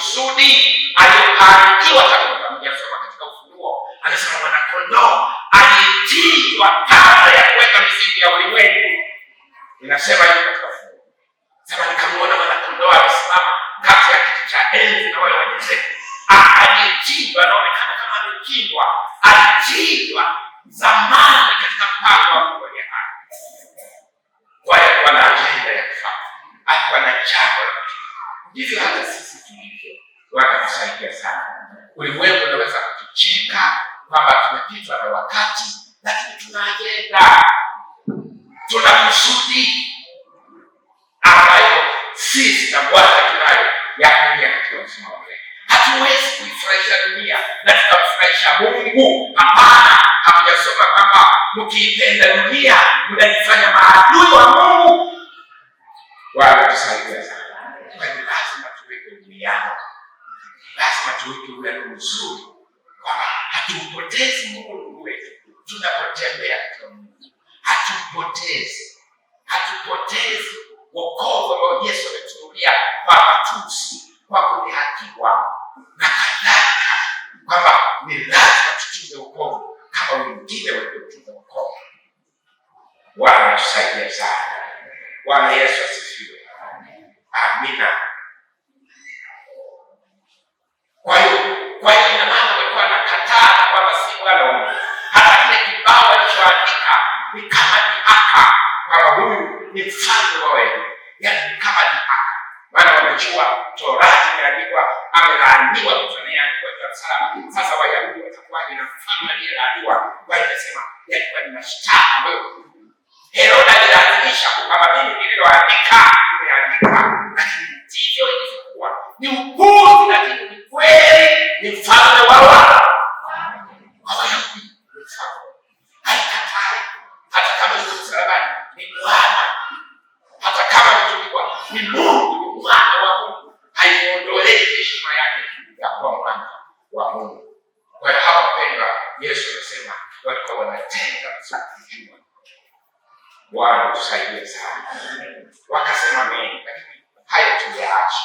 kusudi aliyoahidiwa tangu tunasoma katika Ufunuo. Anasema mwanakondoo aliyechinjwa kabla ya kuweka misingi ya ulimwengu. Inasema hiyo katika Ufunuo. Sasa nikamwona mwanakondoo amesimama kati ya kiti cha enzi na wale wenye haki. Aliyechinjwa, anaonekana kama amechinjwa, alichinjwa zamani katika mpango wa Mungu aliye hai. Kwa hiyo alikuwa na ajenda ya kufanya, alikuwa na jambo la kufanya. Ndivyo hata sisi tulivyo. Wanatusaidia sana. Ulimwengu unaweza kutucheka kwamba tumepitwa na wakati, lakini tuna ajenda, tuna kusudi ambayo sisi na Bwana tunayo ya kuingia katika uzima wa milele. Hatuwezi kuifurahisha dunia na tukamfurahisha Mungu. Hapana, hamjasoma kwamba mkiipenda dunia mnajifanya maadui wa Mungu. Wala tusaidia sana. Kwa hiyo lazima tuweke duniani, lazima tuweke uwiano mzuri kwamba hatumpotezi Mungu wetu tunapotembea katika Mungu. Hatupotezi wokovu ambao Yesu ametunulia kwa matusi, kwa kudhihakiwa na kadhalika, kwamba ni lazima tutunze wokovu kama wengine walivyotunza wokovu. Bwana tusaidie sana. Bwana Yesu asifiwe. Amina. Kwa hiyo ina maana walikuwa wanakataa kwamba si Bwana wa Mungu. Hata kile kibao alichoandika ni kama dhihaka kwamba huyu ni mfalme wa wewe. Yaani kama dhihaka. Maana wamejua Torati imeandikwa amelaaniwa mtu anayeandikwa kwa msalaba. Sasa Wayahudi watakuwaje na mfalme aliyelaaniwa? Kwa hiyo inasema yalikuwa ni mashtaka ambayo Herode alilazimisha kwamba mimi nililoandika nimeandika. Lakini ndivyo ilivyokuwa. Ni upuzi, lakini ni kweli. Ni mfalme wa Wayahudi. Haikatai. Hata kama yuko msalabani ni Bwana. Hata kama yuko ni Mungu, ni Mwana wa Mungu. Haiondolei heshima yake ya kuwa Mwana wa Mungu. Kwa hiyo hapa pendwa, Yesu anasema walikuwa wanatenda kujua. Bwana tusaidie sana. Wakasema mengi, lakini haya tuyaache.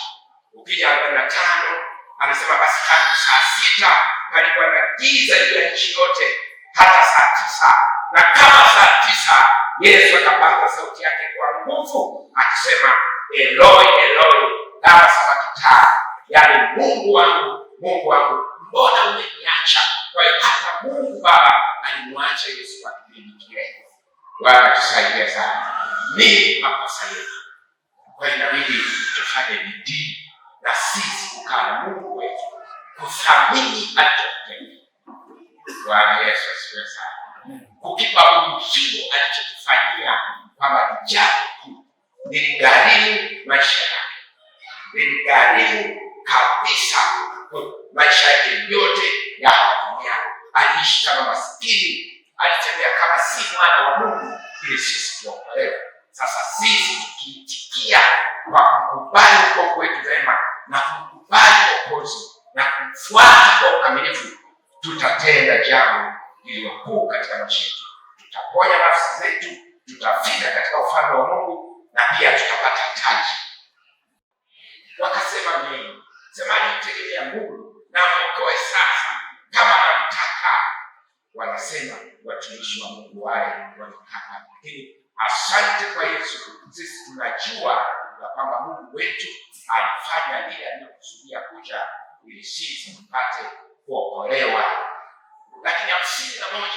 Ukija 45 anasema basi tangu saa 6 palikuwa na giza juu ya nchi yote hata saa 9. Na kama saa 9 Yesu akapaza sauti yake kwa nguvu akisema, Eloi, Eloi, lama sabakthani, yaani Mungu wangu, Mungu wangu, mbona umeniacha? Kwa hiyo hata Mungu Baba alimwacha Yesu kwa kipindi kile. Bwana tusaidie sana. Ni makosa yetu. Kwa hiyo inabidi tufanye bidii na sisi kukaa na Mungu wetu, kuthamini alichotutendea. Bwana Yesu asifiwe sana. Kukipa umuhimu alichotufanyia kwamba ni jambo kuu. Niligharimu maisha yake. Niligharimu kabisa maisha yake yote ya dunia. Aliishi kama maskini. Alitembea kama si Mwana wa Mungu ili sisi tuokolewe. Sasa sisi tukiitikia kwa kukubali wokovu wetu vema na kukubali wokozi na kumfuata kwa ukamilifu, tutatenda jambo lililo kuu katika maisha yetu. Tutaponya nafsi zetu, tutafika katika ufalme wa Mungu na pia tutapata taji. Wakasema nini? Sema nitegemea Mungu na mwokoe sasa kama anamtaka. Wanasema watumishi wa Mungu wale wanataka. Lakini asante kwa Yesu, sisi tunajua ya kwamba Mungu wetu alifanya lile alilokusudia kuja ili sisi tupate kuokolewa. Lakini 51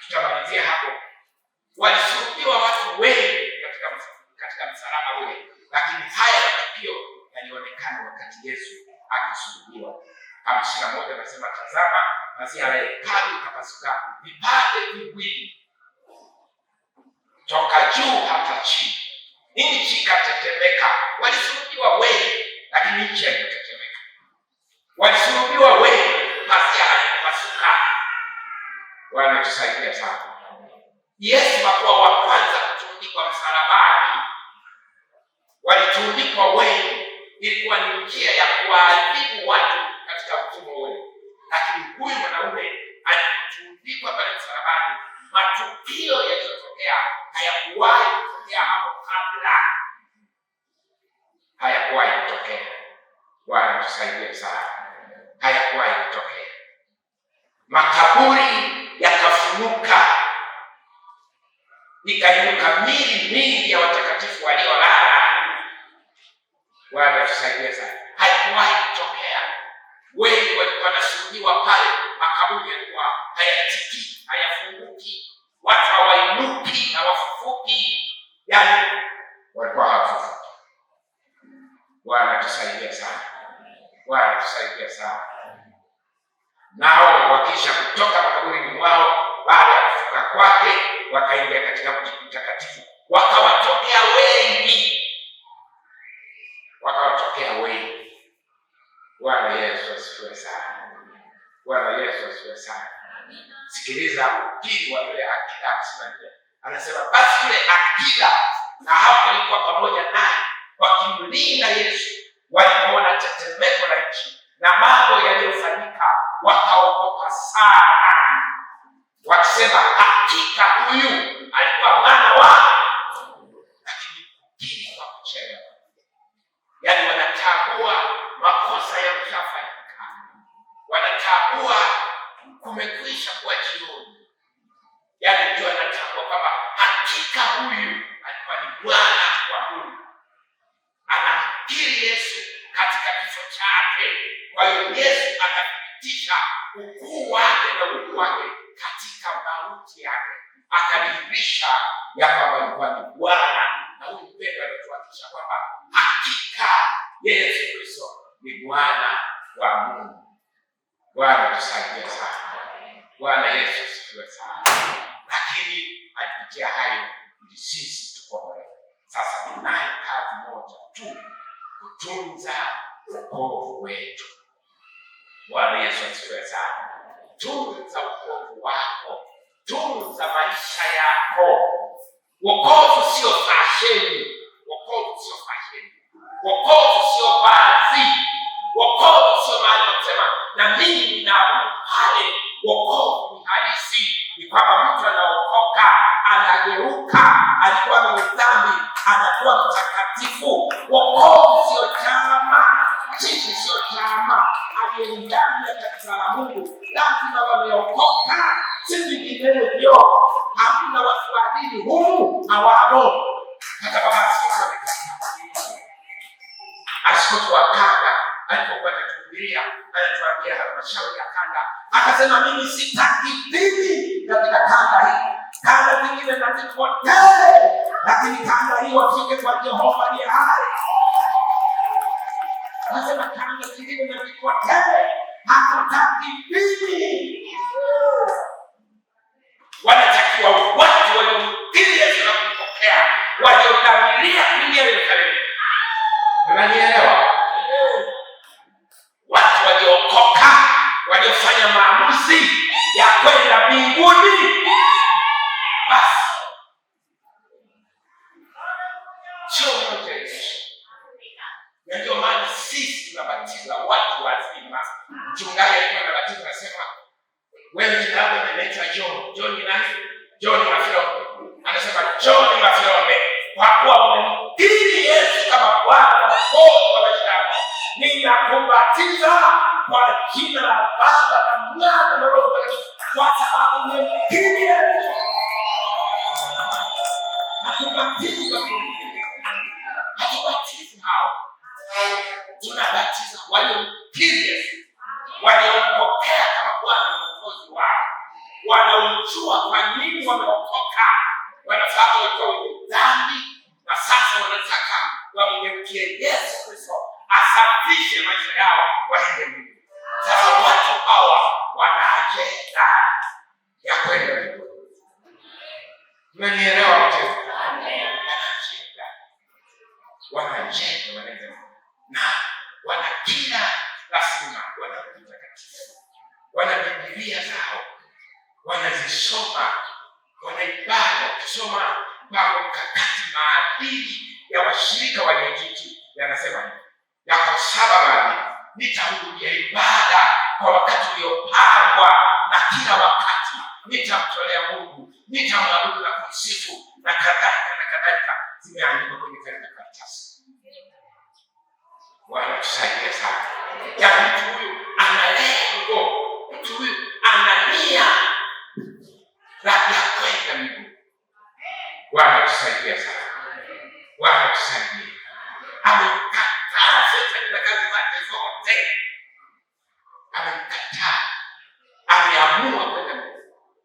tutamalizia hapo. Walisulubiwa watu wengi katika msalaba ule, lakini haya matukio yalionekana wakati Yesu akisulubiwa. 51 anasema, tazama, pazia la hekalu ikapasuka vipande viwili toka juu hata chini, nchi ikatetemeka. Walisulubiwa wengi, lakini nchi haikutetemeka. Walisulubiwa wengi, pazia halikupasuka. Bwana tusaidia sana. Yesu hakuwa wa kwanza kutundikwa msalabani. Walitundikwa wengi, ilikuwa ni njia ya kuwaadhibu watu katika mfumo ule. Lakini huyu mwanaume alipotundikwa pale msalabani, matukio yaliyotokea hayakuwahi kutokea hapo kabla. Hayakuwahi kutokea. Bwana tusaidie sana. Bwana tusaidia sana. Bwana tusaidia sana. Nao wakisha kutoka makaburini mwao baada ya kufuka kwake, wakaingia katika mji mtakatifu, wakawatokea wengi. Bwana Yesu asifiwe sana. Bwana Yesu asifiwe sana. Sikiliza upili wa yule akida 54. Anasema basi yule akida na hao walikuwa pamoja naye wakimlinda Yesu, walipoona tetemeko la nchi na mambo yaliyofanyika, wakaogopa sana, wakisema hakika huyu alikuwa mwana wa. Lakini kile kwa kuchelewa, yaani wanatambua makosa yameshafanyika, wanatambua kumekwisha kuwa jioni, yaani ndio anatambua kwamba hakika huyu alikuwa ni Bwana wa huyu. Anamkiri Yesu katika kifo chake. Kwa hiyo Yesu akathibitisha ukuu wake na ukuu wake katika mauti yake, akadhihirisha ya kwamba alikuwa ni Bwana. Na huyu mpendwa anatuhakikisha kwamba hakika Yesu Kristo ni Bwana wa Mungu. Bwana tusaidie sana. Bwana Yesu asifiwe sana. Lakini alipitia hayo ili sisi tukombolewe. Sasa tunayo kazi moja tu, kutunza wokovu wetu. Bwana Yesu asifiwe sana. Tunza wokovu wako, tunza maisha yako. Wokovu sio fasheni, wokovu sio fasheni, wokovu sio vazi, wokovu sio mahali kusema na mimi ninaabudu pale. Wokovu ni halisi, ni kwamba mtu anaokoka, anageuka, alikuwa mwenye dhambi, anakuwa mtakatifu. Wokovu sio chama, sisi sio chama. Aliendani ya kanisa la Mungu lazima wameokoka, si vinginevyo. Hakuna watu wa dini humu hawamo. Hata kama askofu wa Kanda alipokuwa anatuhubiria, anatuambia halmashauri ya Kanda, akasema mimi sitaki dini katika Kanda hii. Kanda zingine nazipotee, lakini Kanda hii wafike kwa Jehova aliye hai. Akasema Kanda zingine nazipotee, hakutaki dini. Wanatakiwa watu waliomkiri Yesu na kumpokea, waliodhamiria kuingia Yerusalemu. Unanielewa? Watu waliokoka, waliofanya maamuzi ya kwenda mbinguni. Basi sio mmoja Yesu. Na ndio maana sisi tunabatiza watu wazima. Mchungaji alikuwa anabatiza anasema, wewe jina lako linaitwa John. John ni nani? John Mafilome. Anasema John Mafilome, kwa kuwa umemkiri Yesu kama Bwana na Mwokozi wa maisha yako, ninakubatiza kwa jina la Baba na Mwana na Roho Mtakatifu, kwa sababu umemkiri Yesu. Hatubatizi hao, tunabatiza waliomkiri Yesu, waliompokea kama Bwana na Mwokozi wao, wanaojua kwa nini wameokoka, wanafahamu walikuwa wenye dhambi na sasa wanataka wamgeukie Yesu Kristo asafishe maisha yao waende mbinguni. Sasa watu hawa wana ajenda ya kwenda mbinguni. Unanielewa mtendo? Wana ajenda wanaenda na wana kila lazima, wana mtakatifu, wana Biblia zao, wanazisoma, wana ibada. Kusoma mpango mkakati maadili ya washirika wa Nyekiti yanasema hivi: yako 7 maadili. Nitahudhuria ibada kwa wakati uliopangwa na kila wakati, nitamtolea Mungu, nitamwabudu na kumsifu na kadhalika na kadhalika. Zimeandikwa kwenye karatasi. Bwana tusaidie sana. Ya mtu huyu ana lengo, mtu huyu ana nia ya kwenda mbinguni. Bwana tusaidie sana. Bwana tusaidie. Amekataa Shetani na kazi zake zote. Amekataa. Ameamua kwenda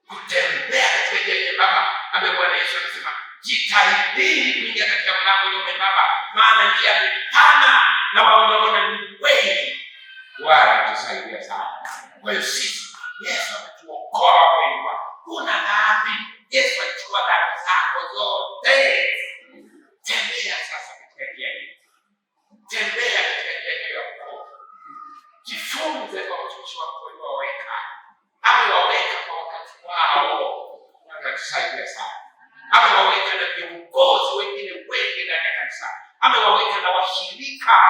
kutembea katika njia ya Baba. Bwana Yesu anasema, jitahidini kuingia katika mlango ule Baba, maana njia ni pana na wanaona ni kweli. Bwana tusaidia sana. Kwa hiyo sisi, Yesu ametuokoa wapendwa. Kuna dhambi, Yesu alichukua dhambi zako zote. Tembea sasa katika njia hii. Tembea katika njia hii ya wokovu. Jifunze kwa mtumishi wako uliowaweka. Amewaweka kwa wakati wao. Bwana tusaidia sana. Amewaweka na viongozi wengine wengi ndani ya kanisa. Amewaweka na washirika.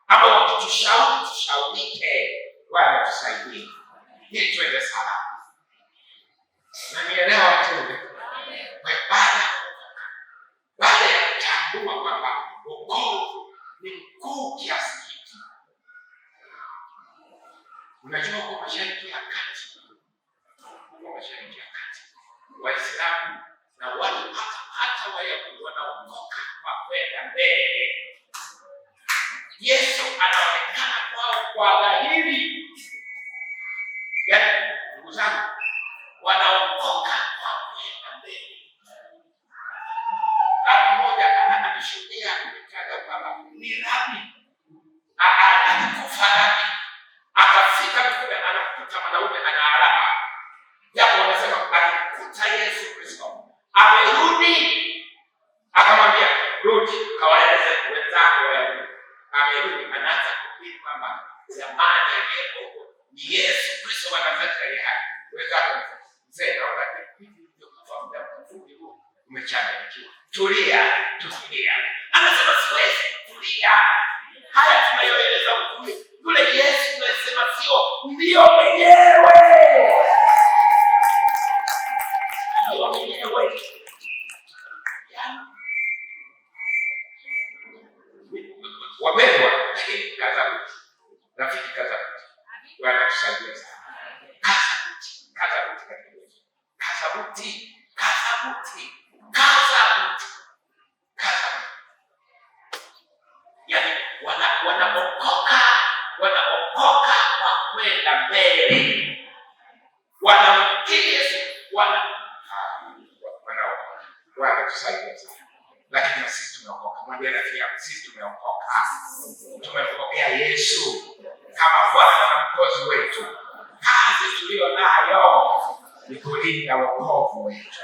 Amewatushauri tushaurike. Bwana tusaidie. Ili tuende salama. Na nielewa mtume. Baada ya kutambua kwamba wokovu ni mkuu kiasi hiki. Unajua kwa Mashariki ya Kati. Kwa Mashariki ya Kati. Waislamu na watu hata Wayahudi wanaokoka kwa kwenda mbele. Yesu anaonekana kwao kwa dhahiri. Yaani, ndugu zangu, wanaokoka kwa kwenda mbele. Rabi mmoja anashuhudia akitaja kwamba ni rabi. Alikufa rabi. Akafika mtume anakuta mwanaume ana alama. Japo wanasema alikuta Yesu Kristo. Amerudi. Akamwambia, rudi kawaeleze wenzako wewe. Amerudi anaanza kuhubiri kwamba zamani aliyeko ni Yesu Kristo wa Nazareti aliye hai. Wenzako mzee naona hivi ndio kufa muda mfupi huu umechanganyikiwa. Tulia. Anasema siwezi kutulia. Haya tunayoeleza ukuli. Yule Yesu tunasema sio ndio mwenyewe. Wapendwa, rafiki kaza. Bwana tusaidia sana. Kaza buti. Yaani wanaokoka kwa kwenda mbele. Wanamkiri Yesu, Bwana tusaidia sana. Lakini sisi tumeokoka. Mwambie rafiki yako, sisi tumeokoka. Tumempokea Yesu kama Bwana na Mwokozi wetu. Kazi tuliyo nayo ni kulinda wokovu wetu.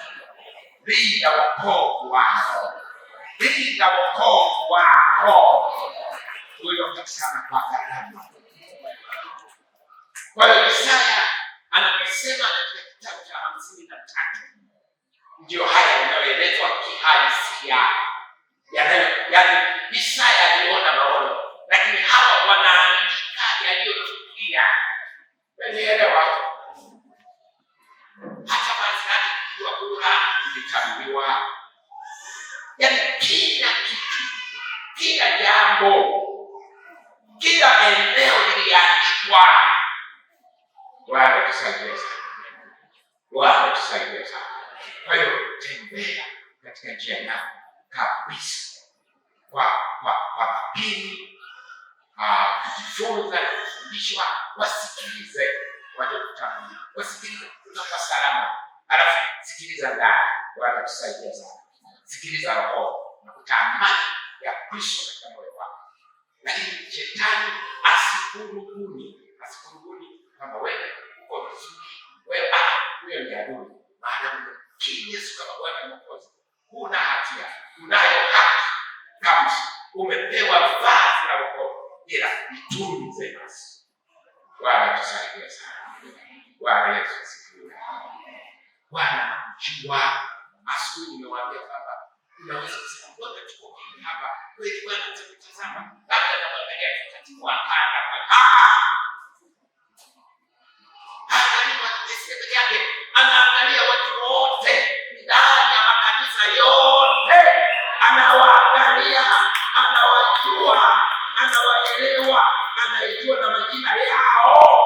Linda wokovu wako. Uliopatikana kwa gharama. Kwa hiyo Isaya anasema katika kitabu cha 53. Ndio haya yanayoelezwa kihalisia. Yaani Isaya aliona maono, lakini hawa wanaandika yaliyotukia. Unaelewa? Hata basi kujua kura ilitabiriwa. Yaani kila kitu, kila jambo, kila eneo liliandikwa. Bwana tusaidie sana. Kwa hiyo tembea katika njia yako kabisa. Kwa makini, kujifunza na kufundishwa, wasikilize waliokutana. Wasikilize kutoka salama. Alafu sikiliza ndani. Bwana tusaidia sana. Sikiliza roho na kutamani ya Kristo katika moyo wako. Lakini shetani asikurubuni kama wewe uko vizuri. Wewe huyo ni adui. Maadamu Yesu kama Bwana na Mwokozi, huna hatia, unayo haki kabisa. Umepewa vazi la wokovu, ila itunze basi. Bwana tusaidie sana. Bwana Yesu asifiwe. Bwana anajua. Asubuhi nimewaambia kwamba unaweza kusema mbona tuko hapa? Kweli Bwana tutakutazama. Labda naangalia katika wakanda. Anaangalia watu wote ndani ya makanisa yote. Anawaangalia, anawajua, anawaelewa, anaijua na majina yao.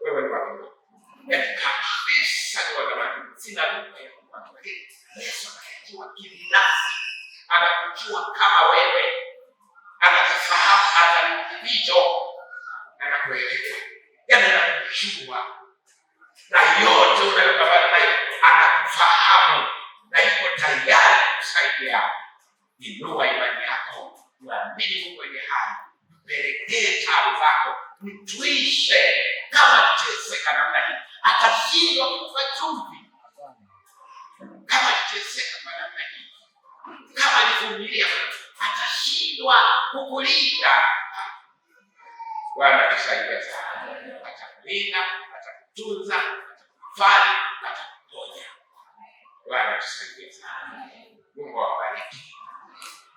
Wewe ni watu. Kabisa ni wanawake. Sina duka ya watu. Lakini Yesu anakujua kibinafsi. Anakujua kama wewe. Anakufahamu analicho. Anakuelewa. Anakujua. Na yote unayopambana nayo anakufahamu na yuko tayari kusaidia. Inua imani yako. tuamini Mungu aliye hai, mpelekee tabu zako, mtuishe. Kama teseka namna hii, atashindwa kufa chumvi. Kama teseka kwa namna hii, kama nivumilia, atashindwa kukulinda. Bwana tusaidie sana. Atakulinda, atakutunza, atakufali, atakuponya. Bwana tusaidie sana. Mungu awabariki.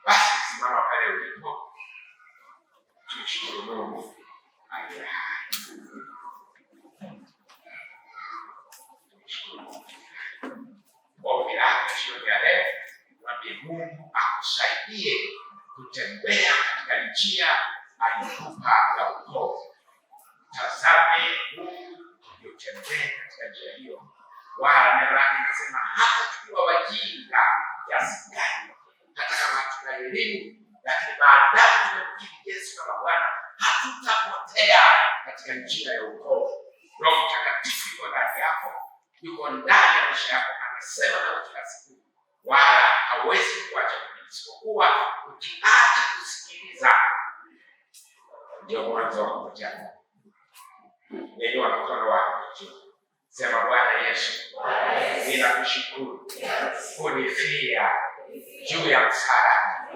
Basi simama pale ulipo, tumshukuru Mungu aliye hai. Ombi lako jioni ya leo, mwambie Mungu akusaidie kutembea katika njia aliyokupa ya wokovu. Tazame Mungu yotembea katika njia hiyo. Wala neno lake linasema hata tukiwa wajinga kiasi gani, hata kama hatuna elimu, lakini baadaye tunamkiri Yesu kama Bwana, hatutapotea katika njia ya wokovu. Roho Mtakatifu yuko ndani yako, yuko ndani ya maisha yako, anasema na kila siku, wala hawezi kuacha isipokuwa ukiacha kusikiliza. Ndio mwanzo wa kupotea. Nyanyua mkono wako juu, sema Bwana Yesu, ninakushukuru kunifia juu ya msalaba,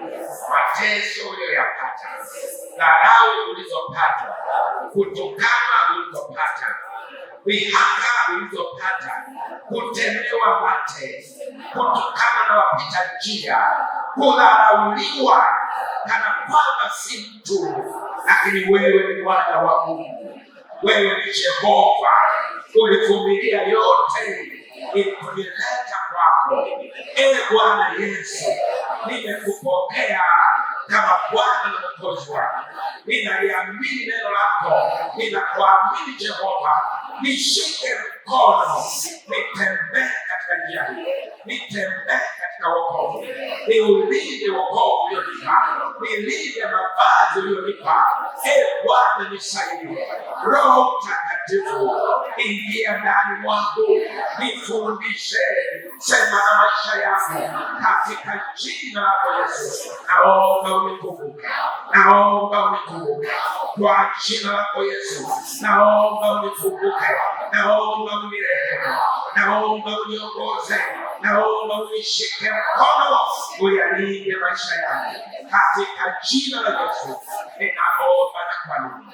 mateso uliyoyapata, dharau ulizopata, kutukana ulizopata, dhihaka ulizopata, kutemewa mate, kutukana na wapita njia, kudharauliwa kana kwamba si mtu, lakini wewe ni Bwana wa Mungu. Wewe ni Jehova, ulivumilia yote ili kunileta kwako. Ewe Bwana Yesu, nimekupokea kama Bwana na Mwokozi wangu. Ninaliamini neno lako, ninakuamini Jehova. Nishike mkono, nitembee katika njia hii, nitembee katika wokovu. Niulinde wokovu ulionipa, nilinde mavazi ulionipa. Ewe Bwana nisaidie. Roho Mtakatifu, ingia ndani mwangu, nifundishe, sema na maisha yangu katika jina la Yesu. Naomba unikumbuke, naomba unikumbuke kwa jina la Yesu. Naomba unikumbuke, naomba unirehemu, naomba uniongoze, naomba unishike mkono, uyalinde maisha yangu katika jina la Yesu. Ninaomba na kuamini.